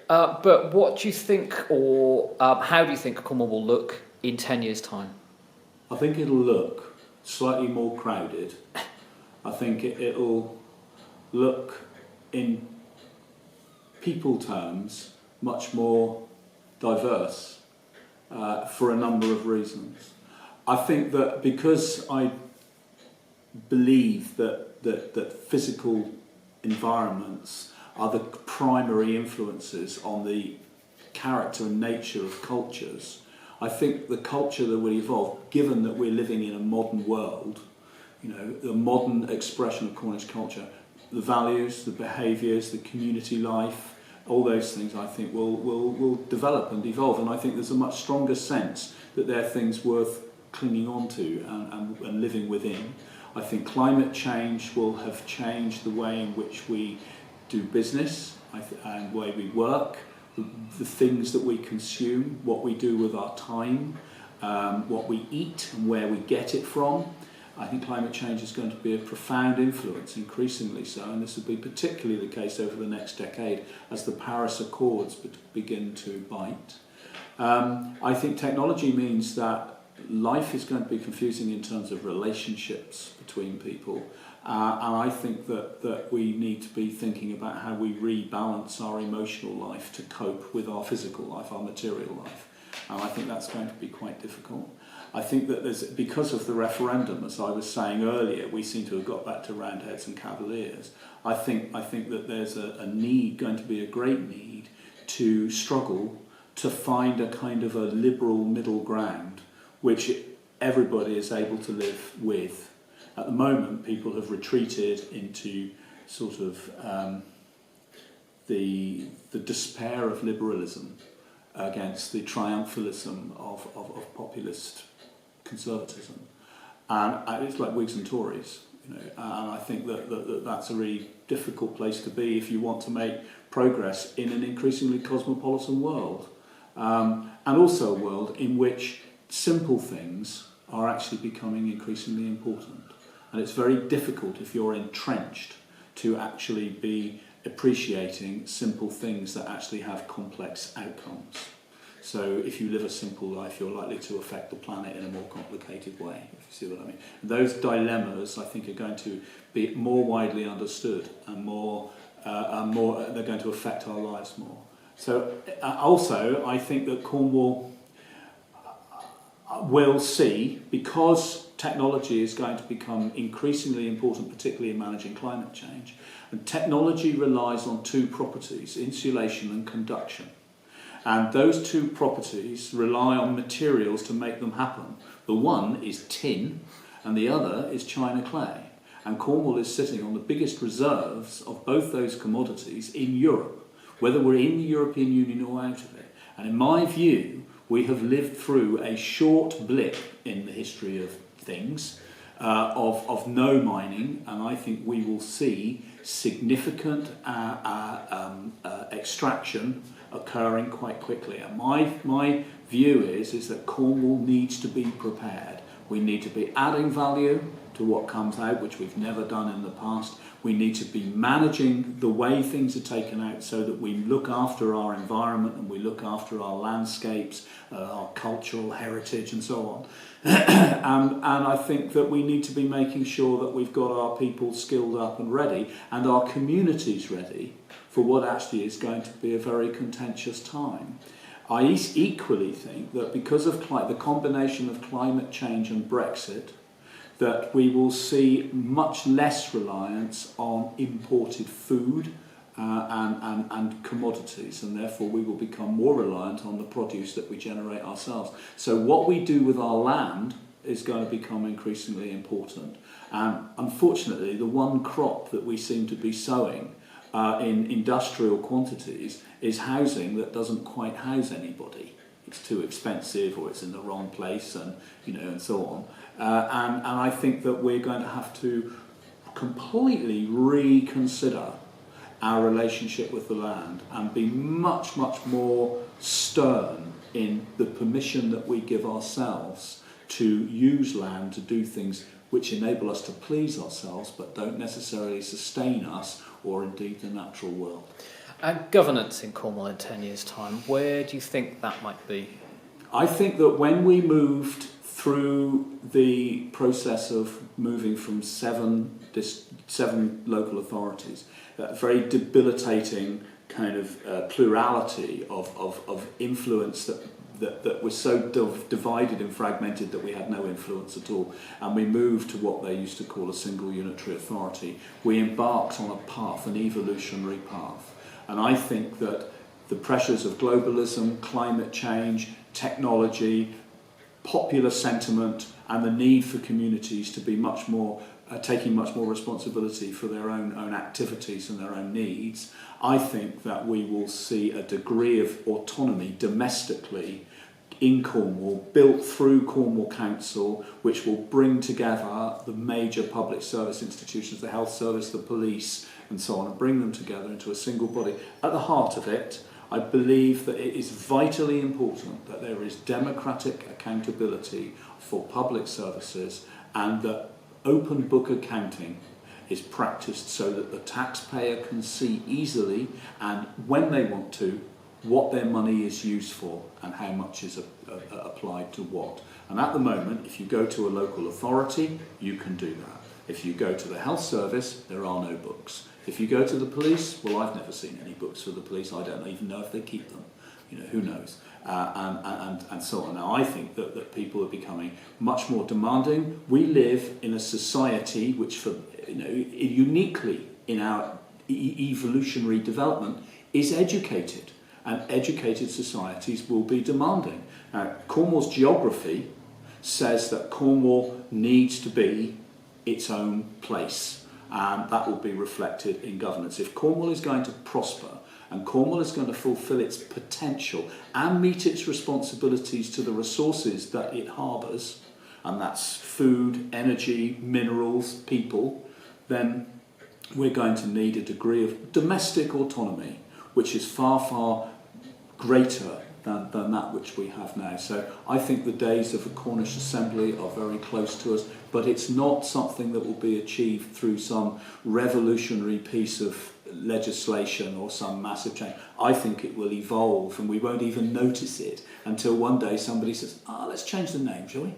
But what do you think, or how do you think Cornwall will look in 10 years' time? I think it'll look slightly more crowded. I think it'll look, in people terms, much more diverse for a number of reasons. I think that because I believe that physical environments are the primary influences on the character and nature of cultures, I think the culture that will evolve, given that we're living in a modern world, you know, the modern expression of Cornish culture, the values, the behaviours, the community life, all those things I think will develop and evolve, and I think there's a much stronger sense that they're things worth clinging on to and living within. I think climate change will have changed the way in which we do business and the way we work, the things that we consume, what we do with our time, what we eat and where we get it from. I think climate change is going to be a profound influence, increasingly so, and this will be particularly the case over the next decade as the Paris Accords begin to bite. I think technology means that life is going to be confusing in terms of relationships between people, and I think that we need to be thinking about how we rebalance our emotional life to cope with our physical life, our material life, and I think that's going to be quite difficult. I think that because of the referendum, as I was saying earlier, we seem to have got back to Roundheads and Cavaliers. I think that there's a need, going to be a great need, to struggle to find a kind of a liberal middle ground which everybody is able to live with. At the moment, people have retreated into sort of the despair of liberalism against the triumphalism of populist conservatism, and it's like Whigs and Tories, you know. And I think that's a really difficult place to be if you want to make progress in an increasingly cosmopolitan world, and also a world in which simple things are actually becoming increasingly important. And it's very difficult if you're entrenched to actually be appreciating simple things that actually have complex outcomes. So if you live a simple life, you're likely to affect the planet in a more complicated way, if you see what I mean. Those dilemmas, I think, are going to be more widely understood and they're going to affect our lives more. So also, I think that Cornwall will see, because technology is going to become increasingly important, particularly in managing climate change, and technology relies on two properties, insulation and conduction. And those two properties rely on materials to make them happen. The one is tin and the other is china clay. And Cornwall is sitting on the biggest reserves of both those commodities in Europe, whether we're in the European Union or out of it. And in my view, we have lived through a short blip in the history of things, of no mining, and I think we will see significant extraction occurring quite quickly. And my view is that Cornwall needs to be prepared. We need to be adding value to what comes out, which we've never done in the past. We need to be managing the way things are taken out so that we look after our environment and we look after our landscapes, our cultural heritage and so on. And I think that we need to be making sure that we've got our people skilled up and ready, and our communities ready for what actually is going to be a very contentious time. I equally think that because of the combination of climate change and Brexit, that we will see much less reliance on imported food and commodities, and therefore we will become more reliant on the produce that we generate ourselves. So what we do with our land is going to become increasingly important. And unfortunately, the one crop that we seem to be sowing in industrial quantities is housing that doesn't quite house anybody. It's too expensive, or it's in the wrong place, and and so on. And I think that we're going to have to completely reconsider our relationship with the land and be much, much more stern in the permission that we give ourselves to use land to do things which enable us to please ourselves but don't necessarily sustain us or indeed the natural world. And governance in Cornwall in 10 years' time, where do you think that might be? I think that when we moved through the process of moving from seven local authorities, that very debilitating kind of plurality of influence that was so divided and fragmented that we had no influence at all, and we moved to what they used to call a single unitary authority, we embarked on a path, an evolutionary path. And I think that the pressures of globalism, climate change, technology, popular sentiment, and the need for communities to be much more taking much more responsibility for their own activities and their own needs, I think that we will see a degree of autonomy domestically in Cornwall, built through Cornwall Council, which will bring together the major public service institutions, the health service, the police, and so on, and bring them together into a single body. At the heart of it, I believe that it is vitally important that there is democratic accountability for public services, and that open book accounting is practiced so that the taxpayer can see easily, and when they want to, what their money is used for and how much is applied to what. And at the moment, if you go to a local authority, you can do that. If you go to the health service, there are no books. If you go to the police, well, I've never seen any books for the police. I don't even know if they keep them. You know, who knows? And so on. Now, I think that people are becoming much more demanding. We live in a society which, for uniquely in our evolutionary development, is educated. And educated societies will be demanding. Now, Cornwall's geography says that Cornwall needs to be its own place, and that will be reflected in governance. If Cornwall is going to prosper, and Cornwall is going to fulfil its potential and meet its responsibilities to the resources that it harbours, and that's food, energy, minerals, people, then we're going to need a degree of domestic autonomy, which is far, far greater than that which we have now. So I think the days of a Cornish Assembly are very close to us, but it's not something that will be achieved through some revolutionary piece of legislation or some massive change. I think it will evolve, and we won't even notice it until one day somebody says, let's change the name, shall we?